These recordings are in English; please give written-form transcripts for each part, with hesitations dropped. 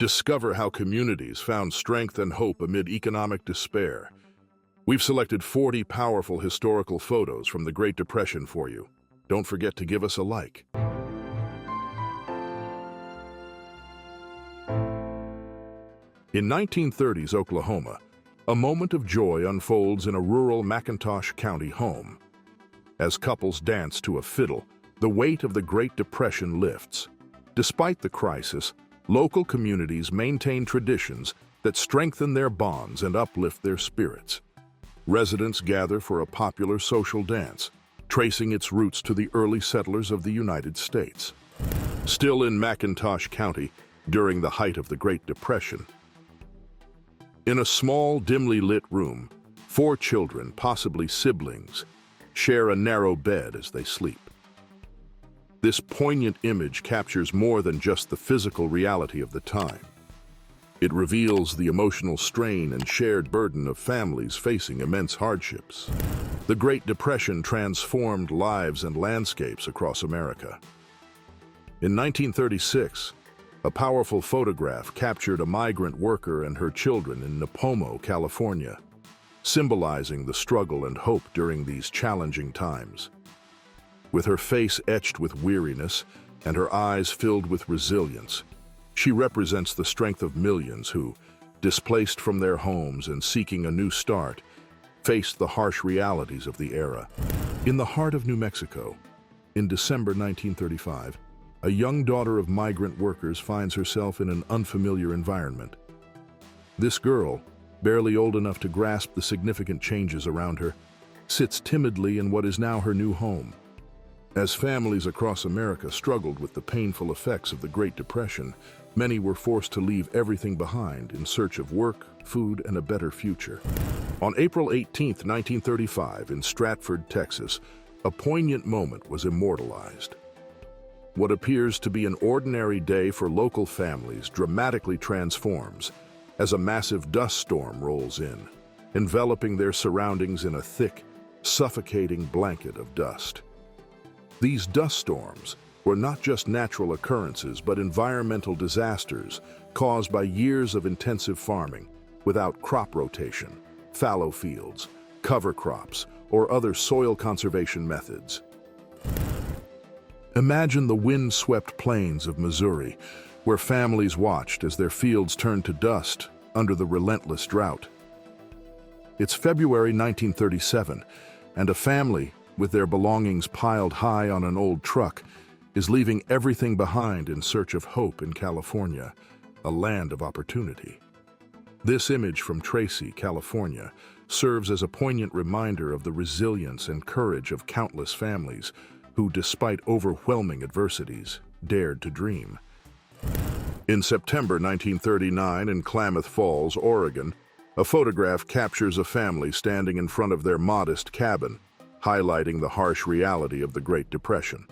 Discover how communities found strength and hope amid economic despair. We've selected 40 powerful historical photos from the Great Depression for you. Don't forget to give us a like. In 1930s Oklahoma, a moment of joy unfolds in a rural McIntosh County home. As couples dance to a fiddle, the weight of the Great Depression lifts. Despite the crisis, local communities maintain traditions that strengthen their bonds and uplift their spirits. Residents gather for a popular social dance, tracing its roots to the early settlers of the United States. Still in McIntosh County, during the height of the Great Depression, in a small, dimly lit room, 4 children, possibly siblings, share a narrow bed as they sleep. This poignant image captures more than just the physical reality of the time. It reveals the emotional strain and shared burden of families facing immense hardships. The Great Depression transformed lives and landscapes across America. In 1936, a powerful photograph captured a migrant worker and her children in Nipomo, California, symbolizing the struggle and hope during these challenging times. With her face etched with weariness and her eyes filled with resilience, she represents the strength of millions who, displaced from their homes and seeking a new start, faced the harsh realities of the era. In the heart of New Mexico, in December 1935, a young daughter of migrant workers finds herself in an unfamiliar environment. This girl, barely old enough to grasp the significant changes around her, sits timidly in what is now her new home. As families across America struggled with the painful effects of the Great Depression, many were forced to leave everything behind in search of work, food, and a better future. On April 18, 1935, in Stratford, Texas, a poignant moment was immortalized. What appears to be an ordinary day for local families dramatically transforms as a massive dust storm rolls in, enveloping their surroundings in a thick, suffocating blanket of dust. These dust storms were not just natural occurrences but environmental disasters caused by years of intensive farming without crop rotation, fallow fields, cover crops, or other soil conservation methods. Imagine the wind-swept plains of Missouri, where families watched as their fields turned to dust under the relentless drought. It's February 1937, and a family, with their belongings piled high on an old truck, is leaving everything behind in search of hope in California, a land of opportunity. This image from Tracy, California, serves as a poignant reminder of the resilience and courage of countless families who, despite overwhelming adversities, dared to dream. In September 1939 in Klamath Falls, Oregon, a photograph captures a family standing in front of their modest cabin, highlighting the harsh reality of the Great Depression.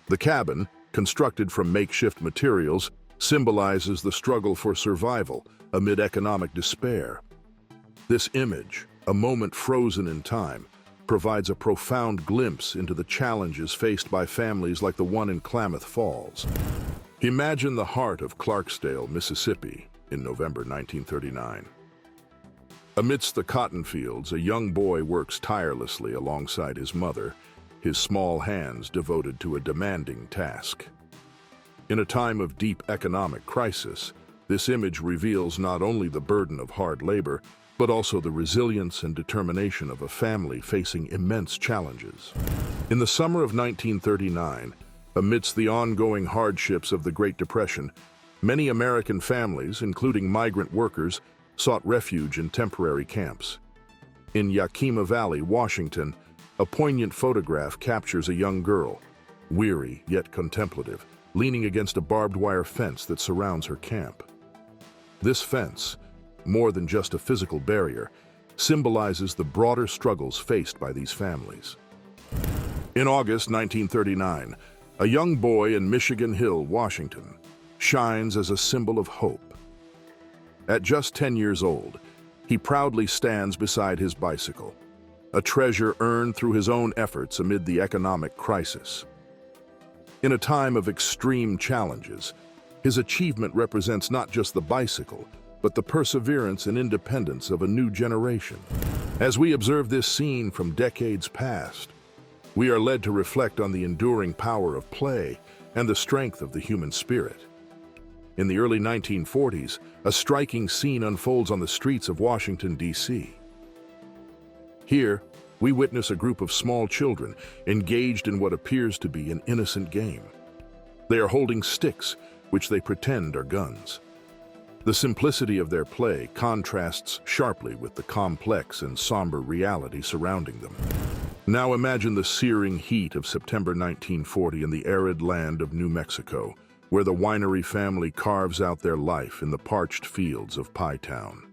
The cabin, constructed from makeshift materials, symbolizes the struggle for survival amid economic despair. This image, a moment frozen in time, provides a profound glimpse into the challenges faced by families like the one in Klamath Falls. Imagine the heart of Clarksdale, Mississippi, in November 1939. Amidst the cotton fields, a young boy works tirelessly alongside his mother, his small hands devoted to a demanding task. In a time of deep economic crisis, this image reveals not only the burden of hard labor, but also the resilience and determination of a family facing immense challenges. In the summer of 1939, amidst the ongoing hardships of the Great Depression, many American families, including migrant workers, sought refuge in temporary camps. In Yakima Valley, Washington, a poignant photograph captures a young girl, weary yet contemplative, leaning against a barbed wire fence that surrounds her camp. This fence, more than just a physical barrier, symbolizes the broader struggles faced by these families. In August 1939, a young boy in Michigan Hill, Washington, shines as a symbol of hope. At just 10 years old, he proudly stands beside his bicycle, a treasure earned through his own efforts amid the economic crisis. In a time of extreme challenges, His achievement represents not just the bicycle, but the perseverance and independence of a new generation. As we observe this scene from decades past, we are led to reflect on the enduring power of play and the strength of the human spirit. In the early 1940s, a striking scene unfolds on the streets of Washington, D.C. Here, we witness a group of small children engaged in what appears to be an innocent game. They are holding sticks, which they pretend are guns. The simplicity of their play contrasts sharply with the complex and somber reality surrounding them. Now imagine the searing heat of September 1940 in the arid land of New Mexico, where the winery family carves out their life in the parched fields of Pie Town.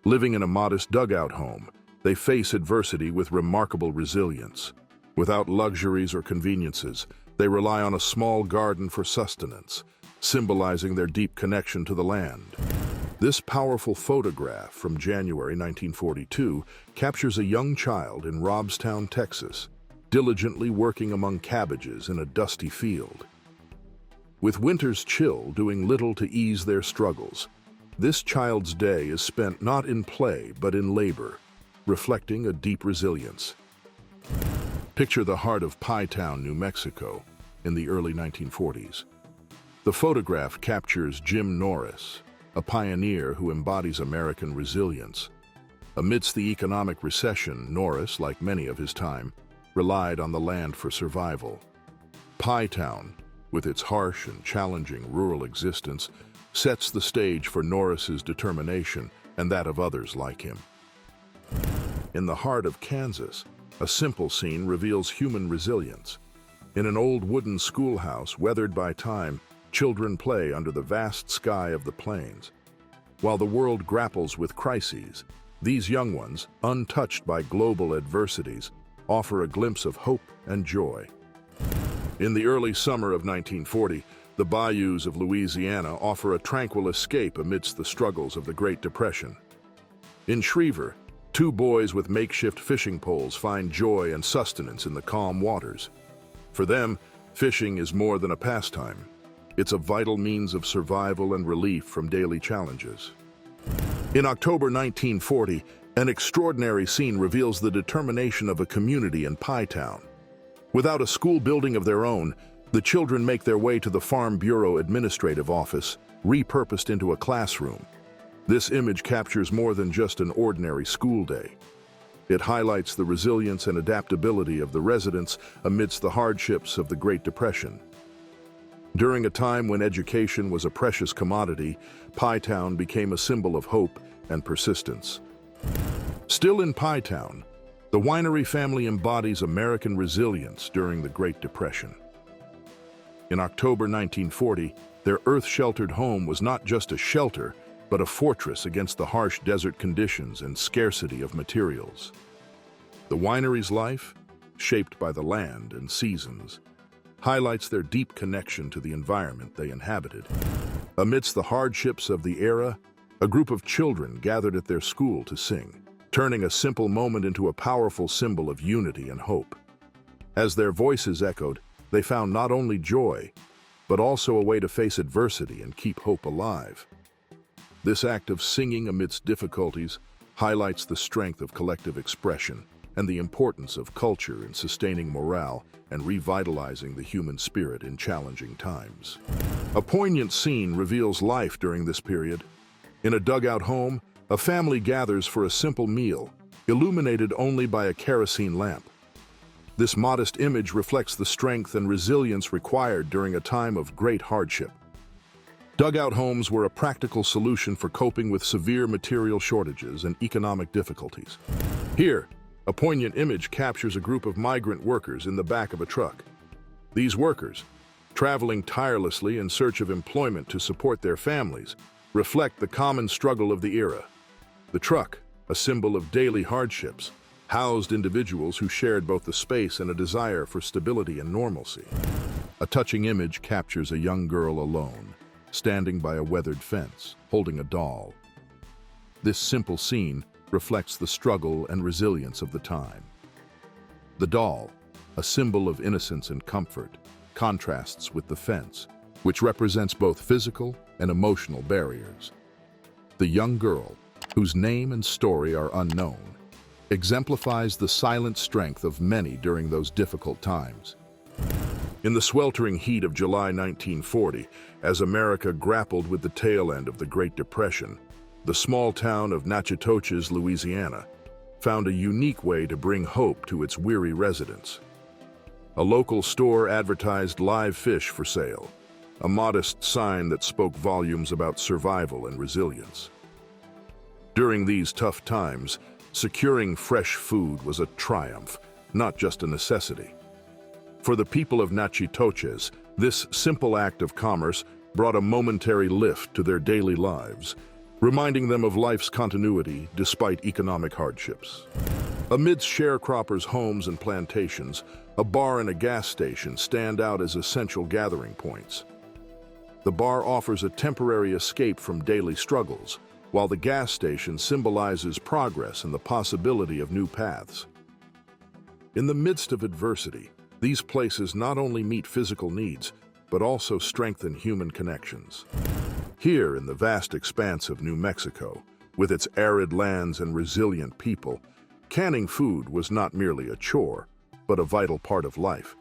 Living in a modest dugout home, they face adversity with remarkable resilience. Without luxuries or conveniences, they rely on a small garden for sustenance, symbolizing their deep connection to the land. This powerful photograph from January 1942 captures a young child in Robstown, Texas, diligently working among cabbages in a dusty field. With winter's chill doing little to ease their struggles, this child's day is spent not in play but in labor, reflecting a deep resilience. Picture the heart of Pie Town, New Mexico, in the early 1940s. The photograph captures Jim Norris, a pioneer who embodies American resilience. Amidst the economic recession, Norris, like many of his time, relied on the land for survival. Pie Town, with its harsh and challenging rural existence, sets the stage for Norris's determination and that of others like him. In the heart of Kansas, a simple scene reveals human resilience. In an old wooden schoolhouse weathered by time, children play under the vast sky of the plains. While the world grapples with crises, these young ones, untouched by global adversities, offer a glimpse of hope and joy. In the early summer of 1940, the bayous of Louisiana offer a tranquil escape amidst the struggles of the Great Depression. In Schriever, two boys with makeshift fishing poles find joy and sustenance in the calm waters. For them, fishing is more than a pastime. It's a vital means of survival and relief from daily challenges. In October 1940, an extraordinary scene reveals the determination of a community in Pie Town. Without a school building of their own, the children make their way to the Farm Bureau Administrative Office, repurposed into a classroom. This image captures more than just an ordinary school day. It highlights the resilience and adaptability of the residents amidst the hardships of the Great Depression. During a time when education was a precious commodity, Pie Town became a symbol of hope and persistence. Still in Pie Town, the winery family embodies American resilience during the Great Depression. In October 1940, their earth-sheltered home was not just a shelter, but a fortress against the harsh desert conditions and scarcity of materials. The winery's life, shaped by the land and seasons, highlights their deep connection to the environment they inhabited. Amidst the hardships of the era, a group of children gathered at their school to sing, turning a simple moment into a powerful symbol of unity and hope. As their voices echoed, they found not only joy, but also a way to face adversity and keep hope alive. This act of singing amidst difficulties highlights the strength of collective expression and the importance of culture in sustaining morale and revitalizing the human spirit in challenging times. A poignant scene reveals life during this period. In a dugout home, a family gathers for a simple meal, illuminated only by a kerosene lamp. This modest image reflects the strength and resilience required during a time of great hardship. Dugout homes were a practical solution for coping with severe material shortages and economic difficulties. Here, a poignant image captures a group of migrant workers in the back of a truck. These workers, traveling tirelessly in search of employment to support their families, reflect the common struggle of the era. The truck, a symbol of daily hardships, housed individuals who shared both the space and a desire for stability and normalcy. A touching image captures a young girl alone, standing by a weathered fence, holding a doll. This simple scene reflects the struggle and resilience of the time. The doll, a symbol of innocence and comfort, contrasts with the fence, which represents both physical and emotional barriers. The young girl, whose name and story are unknown, exemplifies the silent strength of many during those difficult times. In the sweltering heat of July 1940, as America grappled with the tail end of the Great Depression, the small town of Natchitoches, Louisiana, found a unique way to bring hope to its weary residents. A local store advertised live fish for sale, a modest sign that spoke volumes about survival and resilience. During these tough times, securing fresh food was a triumph, not just a necessity. For the people of Natchitoches, this simple act of commerce brought a momentary lift to their daily lives, reminding them of life's continuity despite economic hardships. Amidst sharecroppers' homes and plantations, a bar and a gas station stand out as essential gathering points. The bar offers a temporary escape from daily struggles, while the gas station symbolizes progress and the possibility of new paths. In the midst of adversity, these places not only meet physical needs, but also strengthen human connections. Here in the vast expanse of New Mexico, with its arid lands and resilient people, canning food was not merely a chore, but a vital part of life.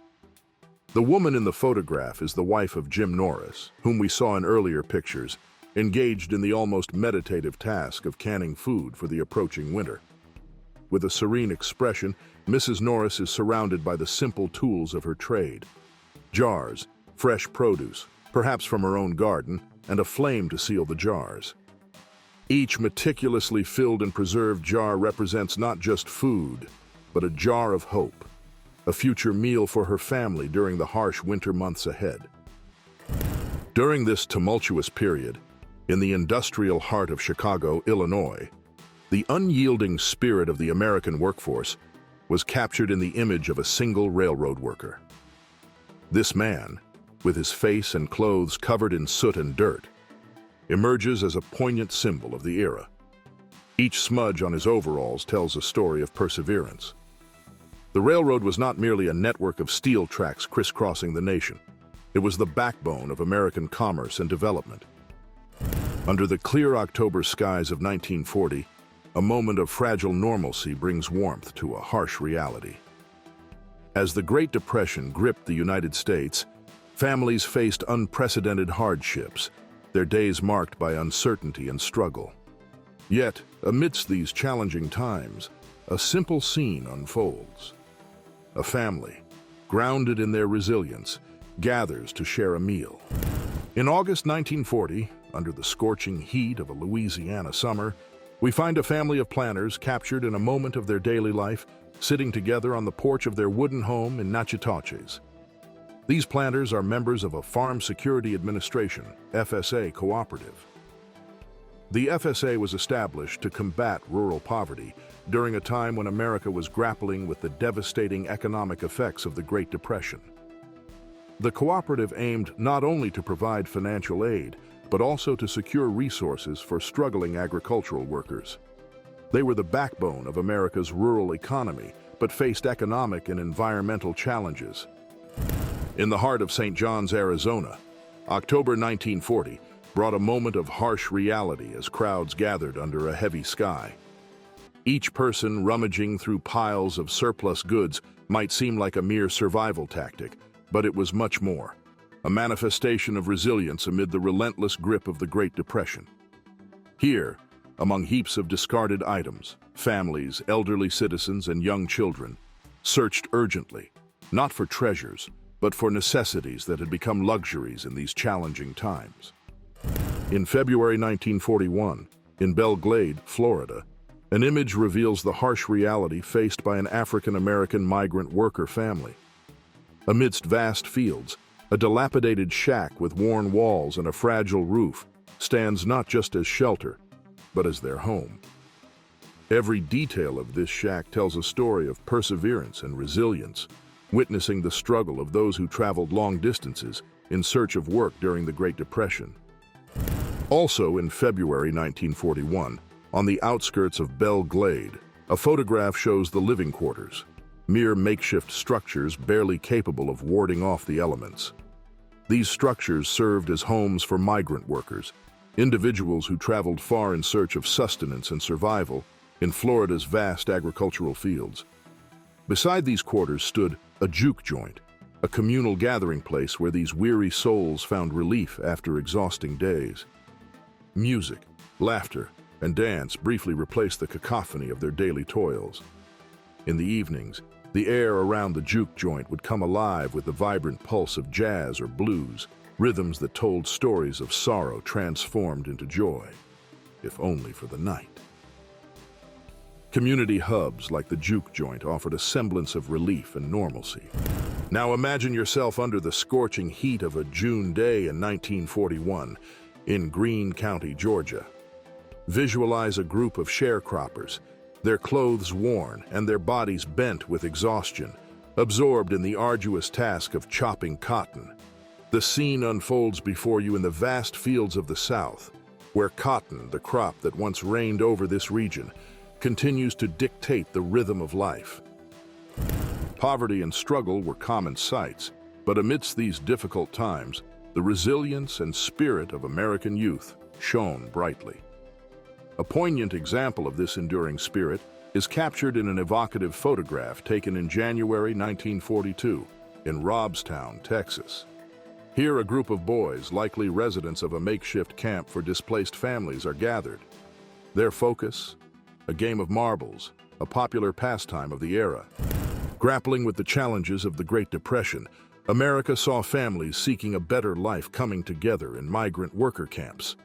The woman in the photograph is the wife of Jim Norris, whom we saw in earlier pictures, engaged in the almost meditative task of canning food for the approaching winter. With a serene expression, Mrs. Norris is surrounded by the simple tools of her trade: jars, fresh produce, perhaps from her own garden, and a flame to seal the jars. Each meticulously filled and preserved jar represents not just food, but a jar of hope, a future meal for her family during the harsh winter months ahead. During this tumultuous period, in the industrial heart of Chicago, Illinois, the unyielding spirit of the American workforce was captured in the image of a single railroad worker. This man, with his face and clothes covered in soot and dirt, emerges as a poignant symbol of the era. Each smudge on his overalls tells a story of perseverance. The railroad was not merely a network of steel tracks crisscrossing the nation. It was the backbone of American commerce and development. Under the clear October skies of 1940, a moment of fragile normalcy brings warmth to a harsh reality. As the Great Depression gripped the United States, families faced unprecedented hardships, their days marked by uncertainty and struggle. Yet, amidst these challenging times, a simple scene unfolds. A family, grounded in their resilience, gathers to share a meal. In August 1940, under the scorching heat of a Louisiana summer, we find a family of planters captured in a moment of their daily life, sitting together on the porch of their wooden home in Natchitoches. These planters are members of a Farm Security Administration, FSA, cooperative. The FSA was established to combat rural poverty during a time when America was grappling with the devastating economic effects of the Great Depression. The cooperative aimed not only to provide financial aid, but also to secure resources for struggling agricultural workers. They were the backbone of America's rural economy, but faced economic and environmental challenges. In the heart of St. John's, Arizona, October 1940 brought a moment of harsh reality as crowds gathered under a heavy sky. Each person rummaging through piles of surplus goods might seem like a mere survival tactic, but it was much more. A manifestation of resilience amid the relentless grip of the Great Depression. Here, among heaps of discarded items, families, elderly citizens, and young children searched urgently, not for treasures, but for necessities that had become luxuries in these challenging times. In February 1941, in Belle Glade, Florida, an image reveals the harsh reality faced by an African-American migrant worker family. Amidst vast fields, a dilapidated shack with worn walls and a fragile roof stands not just as shelter, but as their home. Every detail of this shack tells a story of perseverance and resilience, witnessing the struggle of those who traveled long distances in search of work during the Great Depression. Also in February 1941, on the outskirts of Belle Glade, a photograph shows the living quarters, mere makeshift structures barely capable of warding off the elements. These structures served as homes for migrant workers, individuals who traveled far in search of sustenance and survival in Florida's vast agricultural fields. Beside these quarters stood a juke joint, a communal gathering place where these weary souls found relief after exhausting days. Music, laughter, and dance briefly replaced the cacophony of their daily toils. In the evenings, the air around the juke joint would come alive with the vibrant pulse of jazz or blues, rhythms that told stories of sorrow transformed into joy, if only for the night. Community hubs like the juke joint offered a semblance of relief and normalcy. Now imagine yourself under the scorching heat of a June day in 1941 in Greene County, Georgia. Visualize a group of sharecroppers, their clothes worn and their bodies bent with exhaustion, absorbed in the arduous task of chopping cotton. The scene unfolds before you in the vast fields of the South, where cotton, the crop that once reigned over this region, continues to dictate the rhythm of life. Poverty and struggle were common sights, but amidst these difficult times, the resilience and spirit of American youth shone brightly. A poignant example of this enduring spirit is captured in an evocative photograph taken in January 1942 in Robstown, Texas. Here, a group of boys, likely residents of a makeshift camp for displaced families, are gathered. Their focus? A game of marbles, a popular pastime of the era. Grappling with the challenges of the Great Depression, America saw families seeking a better life coming together in migrant worker camps.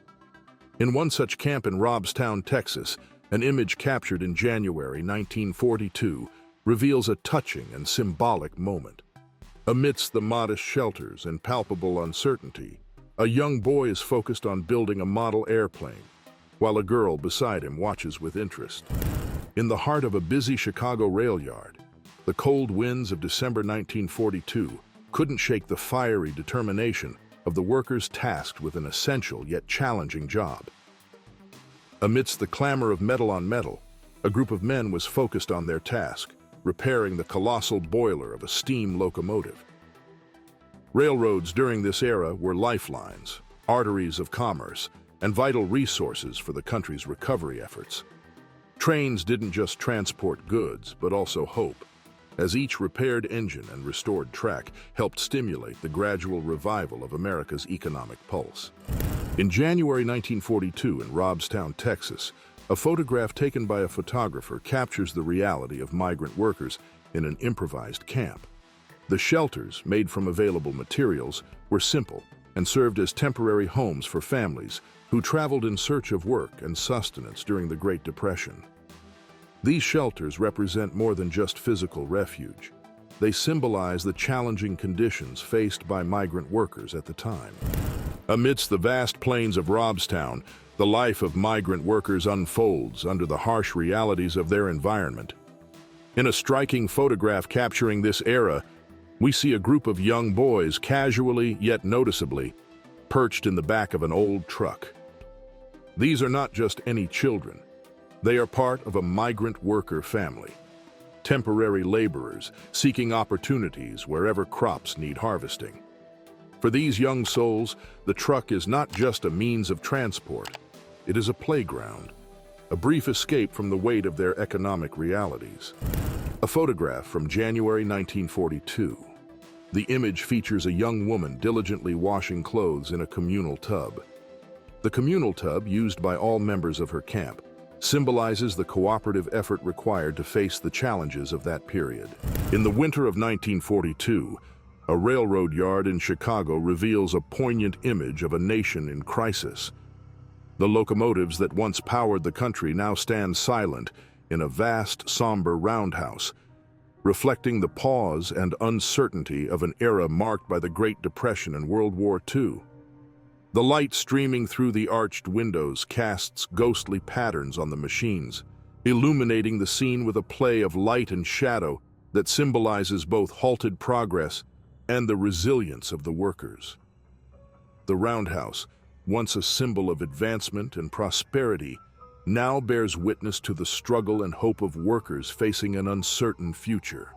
In one such camp in Robstown, Texas, an image captured in January 1942 reveals a touching and symbolic moment. Amidst the modest shelters and palpable uncertainty, a young boy is focused on building a model airplane, while a girl beside him watches with interest. In the heart of a busy Chicago rail yard, the cold winds of December 1942 couldn't shake the fiery determination of the workers tasked with an essential yet challenging job. Amidst the clamor of metal on metal, a group of men was focused on their task, repairing the colossal boiler of a steam locomotive. Railroads during this era were lifelines, arteries of commerce, and vital resources for the country's recovery efforts. Trains didn't just transport goods, but also hope, as each repaired engine and restored track helped stimulate the gradual revival of America's economic pulse. In January 1942 in Robstown, Texas, a photograph taken by a photographer captures the reality of migrant workers in an improvised camp. The shelters, made from available materials, were simple and served as temporary homes for families who traveled in search of work and sustenance during the Great Depression. These shelters represent more than just physical refuge. They symbolize the challenging conditions faced by migrant workers at the time. Amidst the vast plains of Robstown, the life of migrant workers unfolds under the harsh realities of their environment. In a striking photograph capturing this era, we see a group of young boys casually yet noticeably perched in the back of an old truck. These are not just any children. They are part of a migrant worker family, temporary laborers seeking opportunities wherever crops need harvesting. For these young souls, the truck is not just a means of transport. It is a playground, a brief escape from the weight of their economic realities. A photograph from January 1942. The image features a young woman diligently washing clothes in a communal tub. The communal tub, used by all members of her camp, symbolizes the cooperative effort required to face the challenges of that period. In the winter of 1942, a railroad yard in Chicago reveals a poignant image of a nation in crisis. The locomotives that once powered the country now stand silent in a vast, somber roundhouse, reflecting the pause and uncertainty of an era marked by the Great Depression and World War II. The light streaming through the arched windows casts ghostly patterns on the machines, illuminating the scene with a play of light and shadow that symbolizes both halted progress and the resilience of the workers. The roundhouse, once a symbol of advancement and prosperity, now bears witness to the struggle and hope of workers facing an uncertain future.